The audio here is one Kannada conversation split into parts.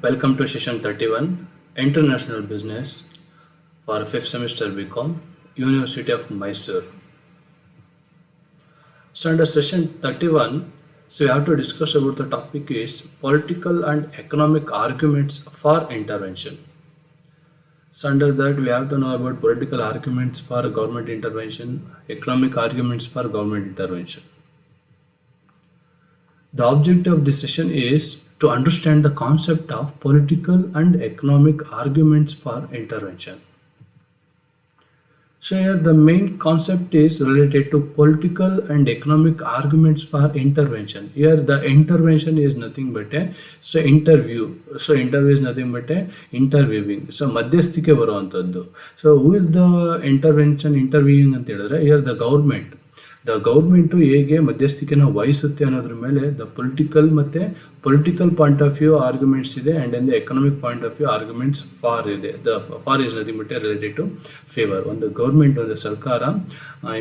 Welcome to session 31, International Business for 5th semester BCom, University of Mysore. So under session 31, we have to discuss about the topic is political and economic arguments for intervention. So under that we have to know about political arguments for government intervention, economic arguments for government intervention. The objective of this session is to understand the concept of political and economic arguments for intervention. So here the main concept is related to political and economic arguments for intervention. Here the intervention is nothing but a interview. So interview is nothing but a interviewing. So ಮಧ್ಯಸ್ಥಿಕೆ ಬರುವಂತದ್ದು. So who is the interviewing ಅಂತ ಹೇಳಿದ್ರೆ here the government. The government ಹೇಗೆ ಮಧ್ಯಸ್ಥಿಕೆನ ವಹಿಸುತ್ತೆ ಅನ್ನೋದ್ರ ಮೇಲೆ the political point of view arguments ಇದೆ and in the economic point of view arguments for ಇದೆ. The for is nothing but related to favour. ಒಂದು ಗೌರ್ಮೆಂಟ್ ಒಂದು ಸರ್ಕಾರ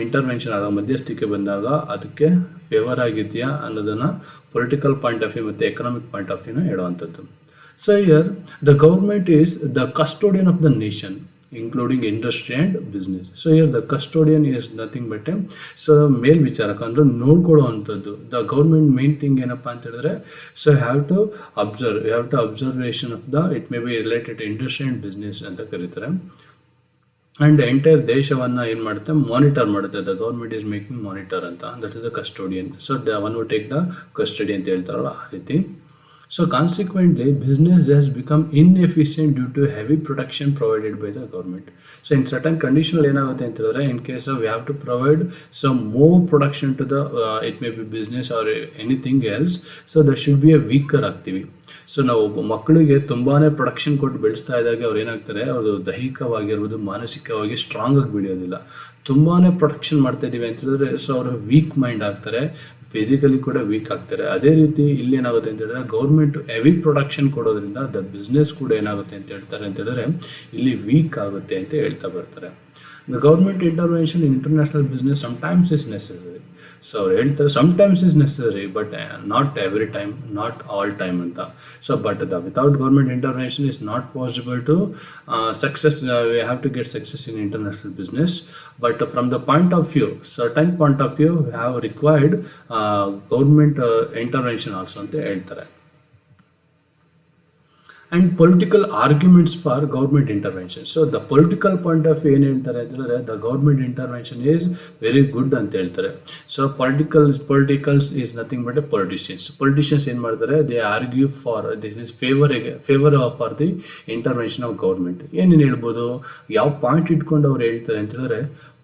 ಇಂಟರ್ವೆನ್ಷನ್ ಆದಾಗ ಮಧ್ಯಸ್ಥಿಕೆ ಬಂದಾಗ ಅದಕ್ಕೆ ಫೇವರ್ ಆಗಿದೆಯಾ ಅನ್ನೋದನ್ನು ಪೊಲಿಟಿಕಲ್ ಪಾಯಿಂಟ್ ಆಫ್ ವ್ಯೂ ಮತ್ತು ಎಕನಾಮಿಕ್ ಪಾಯಿಂಟ್ ಆಫ್ ವ್ಯೂನ ಹೇಳುವಂಥದ್ದು. So here the government is the custodian of the nation including industry and business. So here the custodian is nothing but ಮೇಲ್ವಿಚಾರಕ ಅಂದ್ರೆ ನೋಡ್ಕೊಳ್ಳುವಂಥದ್ದು. ದ ಗೌರ್ಮೆಂಟ್ ಮೇನ್ ಥಿಂಗ್ ಏನಪ್ಪಾ ಅಂತ ಹೇಳಿದ್ರೆ so have to observation of the it may be related industry and business ಅಂತ ಕರೀತಾರೆ. ಅಂಡ್ ಎಂಟೈರ್ ದೇಶವನ್ನ ಏನ್ ಮಾಡುತ್ತೆ ಮಾನಿಟರ್ ಮಾಡುತ್ತೆ. The government is making monitor ಅಂತ, that is the custodian. So the one who take the custody ಅಂತ ಹೇಳ್ತಾರಲ್ಲ ಆ ರೀತಿ. So consequently, business has become inefficient due to heavy protection provided by the government. So in certain conditions, in case of we have to provide some more production to the, it may be business or anything else, so there should be a weaker activity. So ನಾವು ಮಕ್ಕಳಿಗೆ ತುಂಬಾ ಪ್ರೊಡಕ್ಷನ್ ಕೊಟ್ಟು ಬೆಳೆಸ್ತಾ ಇದ್ದಾಗ ಅವ್ರು ಏನಾಗ್ತಾರೆ, ಅವರು ದೈಹಿಕವಾಗಿರ್ಬೋದು ಮಾನಸಿಕವಾಗಿ ಸ್ಟ್ರಾಂಗ್ ಆಗಿ ಬೆಳೆಯೋದಿಲ್ಲ. ತುಂಬಾ ಪ್ರೊಡಕ್ಷನ್ ಮಾಡ್ತಾ ಇದೀವಿ ಅಂತ ಹೇಳಿದ್ರೆ ಸೊ ಅವರು ವೀಕ್ ಮೈಂಡ್ ಆಗ್ತಾರೆ, ಫಿಸಿಕಲಿ ಕೂಡ ವೀಕ್ ಆಗ್ತಾರೆ. ಅದೇ ರೀತಿ ಇಲ್ಲಿ ಏನಾಗುತ್ತೆ ಅಂತ ಹೇಳಿದ್ರೆ ಗೌರ್ಮೆಂಟ್ ಹೆವಿ ಪ್ರೊಡಕ್ಷನ್ ಕೊಡೋದ್ರಿಂದ ದ ಬಿಸ್ನೆಸ್ ಕೂಡ ಏನಾಗುತ್ತೆ ಅಂತ ಹೇಳ್ತಾರೆ ಅಂತ ಹೇಳಿದ್ರೆ ಇಲ್ಲಿ ವೀಕ್ ಆಗುತ್ತೆ ಅಂತ ಹೇಳ್ತಾ ಬರ್ತಾರೆ. The government intervention in international business sometimes is necessary. So ಅವ್ರು ಹೇಳ್ತಾರೆ sometimes is necessary but not every time, not all time ಅಂತ. So but the without government intervention is not possible to success. We have to get success in international business. But from the point of view, certain point of view, we have required government intervention also ಅಂತ ಹೇಳ್ತಾರೆ. And political arguments for government intervention. So the political point of view ಏನು ಹೇಳ್ತಾರೆ ಅಂತಂದ್ರೆ the government intervention is very good ಅಂತ ಹೇಳ್ತಾರೆ. So politicals is nothing but a politicians ಏನು ಮಾಡ್ತಾರೆ, they argue for this is favor for the intervention of government. ಏನೇನು ಹೇಳ್ಬೋದು, ಯಾವ ಪಾಯಿಂಟ್ ಇಟ್ಕೊಂಡು ಅವ್ರು ಹೇಳ್ತಾರೆ ಅಂತ ಹೇಳಿದ್ರೆ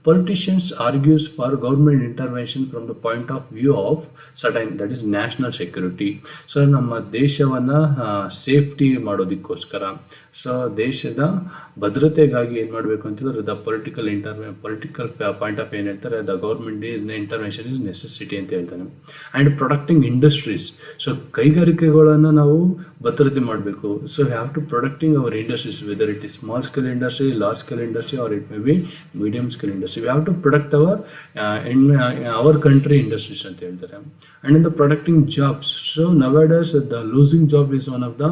politicians argues for government intervention from the point of view of certain, that is national security. So ನಮ್ಮ ದೇಶವನ್ನ ಸೇಫ್ಟಿ ಮಾಡೋದಕ್ಕೋಸ್ಕರ, ಸೊ ದೇಶದ ಭದ್ರತೆಗಾಗಿ ಏನು ಮಾಡಬೇಕು ಅಂತ ಹೇಳಿದ್ರೆ ದ ಪೊಲಿಟಿಕಲ್ ಪಾಯಿಂಟ್ ಆಫ್ ಏನು ಹೇಳ್ತಾರೆ, the government intervention is necessity ಅಂತ ಹೇಳ್ತಾನೆ. ಆ್ಯಂಡ್ ಪ್ರೊಡಕ್ಟಿಂಗ್ ಇಂಡಸ್ಟ್ರೀಸ್, ಸೊ ಕೈಗಾರಿಕೆಗಳನ್ನು ನಾವು ಭದ್ರತೆ ಮಾಡಬೇಕು. So we have to protecting our industries, whether it is small scale industry, large scale industry or it may be medium scale industry. We have to protect our country industries ಅಂತ ಹೇಳ್ತಾರೆ. And in the protecting jobs, so nowadays the losing job is one of the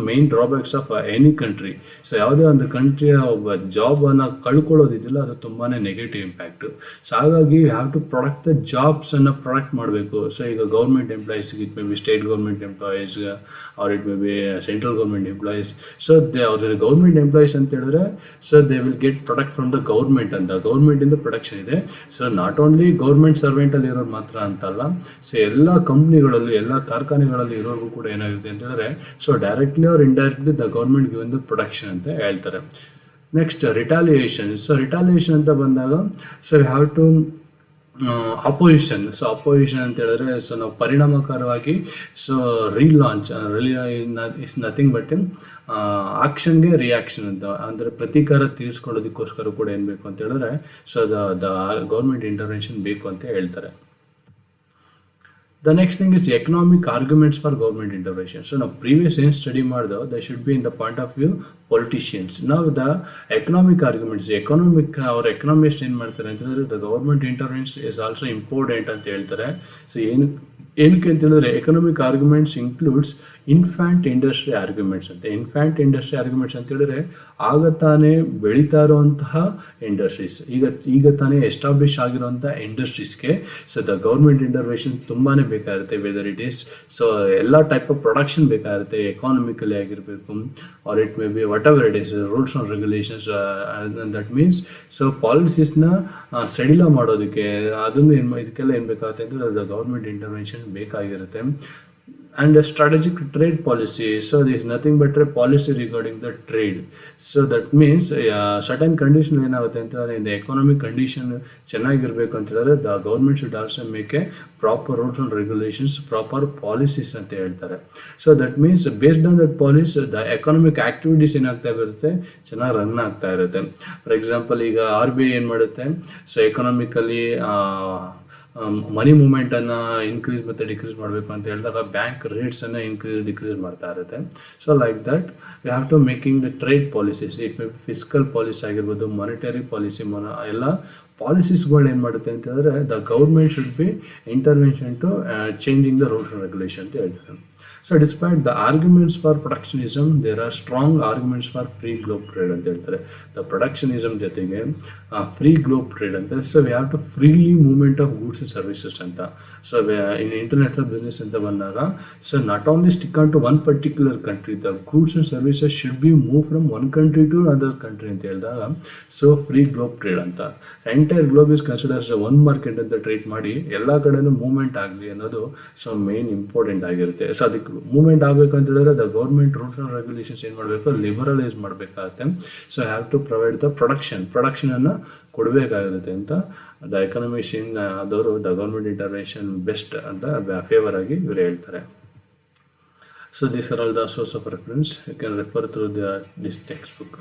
main drawbacks of any country. So ಯಾವುದೇ ಒಂದು ಕಂಟ್ರಿಯ ಒಬ್ಬ ಜಾಬ್ ಅನ್ನ ಕಳ್ಕೊಳ್ಳೋದಿದೆಯಲ್ಲ ಅದು ತುಂಬಾನೇ ನೆಗೆಟಿವ್ ಇಂಪ್ಯಾಕ್ಟ್. ಸೊ ಹಾಗಾಗಿ you have to product the jobs ಅನ್ನ ಪ್ರೊಡಕ್ಟ್ ಮಾಡಬೇಕು. ಸೊ ಈಗ government employees, it may be state government employees or it may be central government employees. So ಅವ್ರ ಗೌರ್ಮೆಂಟ್ ಎಂಪ್ಲಾಯೀಸ್ ಅಂತ ಹೇಳಿದ್ರೆ so they will get product from the government ಅಂತ, ಗೌರ್ಮೆಂಟ್ ಇಂದ ಪ್ರೊಡಕ್ಷನ್ ಇದೆ. So not only government servant ಅಲ್ಲಿ ಇರೋರು ಮಾತ್ರ ಅಂತಲ್ಲ, ಸೊ ಎಲ್ಲ ಕಂಪ್ನಿಗಳಲ್ಲಿ ಎಲ್ಲ ಕಾರ್ಖಾನೆಗಳಲ್ಲಿ ಇರೋರ್ಗೂ ಕೂಡ ಏನಾಗುತ್ತೆ ಅಂತ ಹೇಳಿದ್ರೆ so directly or indirectly the government given the production ಅಂತ ಹೇಳ್ತಾರೆ. Next retaliation. ಸೊ ರಿಟಾಲಿಯೇಷನ್ ಅಂತ ಬಂದಾಗ so you have to opposition. So opposition ಅಂತ ಹೇಳಿದ್ರೆ ಸೊ ನಾವು ಪರಿಣಾಮಕಾರವಾಗಿ so relaunch is nothing but ಆಕ್ಷನ್ಗೆ ರಿಯಾಕ್ಷನ್ ಅಂತ, ಅಂದರೆ ಪ್ರತೀಕಾರ ತೀರಿಸ್ಕೊಳ್ಳೋದಕ್ಕೋಸ್ಕರ ಕೂಡ ಏನು ಬೇಕು ಅಂತ ಹೇಳಿದ್ರೆ ಸೊ ದ ಗೌರ್ಮೆಂಟ್ ಇಂಟರ್ವೆನ್ಷನ್ ಬೇಕು ಅಂತ ಹೇಳ್ತಾರೆ. The next thing is economic arguments for government intervention. So now previous study ಮಾಡಿದ they should be in the point of view politicians. Now the economic arguments, our economists ಏನು ಮಾಡ್ತಾರೆ ಅಂತಂದ್ರೆ the government intervention is also important ಅಂತ ಹೇಳ್ತಾರೆ. ಸೊ ಏನಕ್ಕೆ ಅಂತ ಹೇಳಿದ್ರೆ economic arguments includes infant industry arguments ಅಂತ. ಇನ್ಫ್ಯಾಂಟ್ ಇಂಡಸ್ಟ್ರಿ ಆರ್ಗ್ಯುಮೆಂಟ್ಸ್ ಅಂತ ಹೇಳಿದ್ರೆ ಆಗ ತಾನೇ ಬೆಳೀತಾ ಇರುವಂತಹ ಇಂಡಸ್ಟ್ರೀಸ್, ಈಗ ತಾನೇ ಎಸ್ಟಾಬ್ಲಿಷ್ ಆಗಿರುವಂಥ ಇಂಡಸ್ಟ್ರೀಸ್ಗೆ ಸೊ ದ ಗೌರ್ಮೆಂಟ್ ಇಂಟರ್ವೆನ್ಷನ್ ತುಂಬಾ ಬೇಕಾಗುತ್ತೆ. ವೆದರ್ ಇಟ್ ಈಸ್ ಸೊ ಎಲ್ಲ ಟೈಪ್ ಆಫ್ ಪ್ರೊಡಕ್ಷನ್ ಬೇಕಾಗುತ್ತೆ, ಎಕಾನಮಿಕಲಿ ಆಗಿರಬೇಕು, or it may be whatever it is, rules and regulations. That means so ಪಾಲಿಸೀಸ್ನ ಸಡಿಲ ಮಾಡೋದಕ್ಕೆ ಅದನ್ನು ಇದಕ್ಕೆಲ್ಲ ಏನು ಬೇಕಾಗುತ್ತೆ ಅಂದರೆ ದ ಗೌರ್ಮೆಂಟ್ ಇಂಟರ್ವೆನ್ಷನ್ ಬೇಕಾಗಿರುತ್ತೆ. And a strategic trade policy, so there is nothing but a policy regarding the trade. So that means certain condition ಏನಾಗುತ್ತೆ ಅಂತಂದರೆ in the economic condition ಚೆನ್ನಾಗಿರ್ಬೇಕು ಅಂತ ಹೇಳಿದ್ರೆ the government should also make a proper rules and regulations, proper policies ಅಂತ ಹೇಳ್ತಾರೆ. So that means based on that policy the economic activities ಏನಾಗ್ತಾ ಇರುತ್ತೆ, ಚೆನ್ನಾಗಿ ರನ್ ಆಗ್ತಾ ಇರುತ್ತೆ. ಫಾರ್ ಎಕ್ಸಾಂಪಲ್ ಈಗ RBI ಏನು ಮಾಡುತ್ತೆ, ಸೊ ಎಕನಾಮಿಕಲಿ ಮನಿ ಮೂಮೆಂಟನ್ನು ಇನ್ಕ್ರೀಸ್ ಮತ್ತು ಡಿಕ್ರೀಸ್ ಮಾಡಬೇಕು ಅಂತ ಹೇಳಿದಾಗ ಬ್ಯಾಂಕ್ ರೇಟ್ಸನ್ನು ಡಿಕ್ರೀಸ್ ಮಾಡ್ತಾ ಇರುತ್ತೆ. So like that we have to making the trade policies, it may fiscal policy ಆಗಿರ್ಬೋದು, ಮಾನಿಟರಿ ಪಾಲಿಸಿ, ಎಲ್ಲ ಪಾಲಿಸೀಸ್ಗಳು ಏನು ಮಾಡುತ್ತೆ ಅಂತ ಹೇಳಿದ್ರೆ the government should be intervention to changing the rules and regulation ಅಂತ ಹೇಳ್ತಾರೆ. So despite the arguments for protectionism there are strong arguments for free globe trade ಅಂತ ಹೇಳ್ತಾರೆ. ದ ಪ್ರೊಟೆಕ್ಷನಿಸಮ್ ಜೊತೆಗೆ ಫ್ರೀ ಗ್ಲೋಬ್ ಟ್ರೇಡ್ ಅಂತ. So we have to freely movement of goods and services ಅಂತ. ಸೊ ಇನ್ ಇಂಟರ್ನ್ಯಾಷನಲ್ ಬಿಸ್ನೆಸ್ ಅಂತ ಬಂದಾಗ so not only stick on to one particular country, the goods and services should be move from one country to other country ಅಂತ ಹೇಳಿದಾಗ ಸೊ ಫ್ರೀ ಗ್ಲೋಬ್ ಟ್ರೇಡ್ ಅಂತ. Entire globe is considers one market ಅಂತ ಟ್ರೀಟ್ ಮಾಡಿ ಎಲ್ಲ ಕಡೆನೂ ಮೂವ್ಮೆಂಟ್ ಆಗಲಿ ಅನ್ನೋದು ಸೊ ಮೇನ್ ಇಂಪಾರ್ಟೆಂಟ್ ಆಗಿರುತ್ತೆ. ಸೊ ಅದಕ್ಕೆ ಮೂವ್ಮೆಂಟ್ ಆಗಬೇಕು ಅಂತ ಹೇಳಿದ್ರೆ the government rules and regulations ಏನು ಮಾಡಬೇಕು, ಲಿಬರಲೈಸ್ ಮಾಡಬೇಕಾಗುತ್ತೆ. So have to provide the ಪ್ರೊಡಕ್ಷನನ್ನು ಕೊಡಬೇಕಾಗಿರುತ್ತೆ ಅಂತ ದ ಎಕನಾಮಿಕ್ಸ್ ಆದವರು ದ ಗೌರ್ಮೆಂಟ್ ಇಂಟರ್ವೆನ್ಷನ್ ಬೆಸ್ಟ್ ಅಂತ ಫೇವರ್ ಆಗಿ ಇವರು ಹೇಳ್ತಾರೆ. So these are all the source of reference, you can refer through this text book.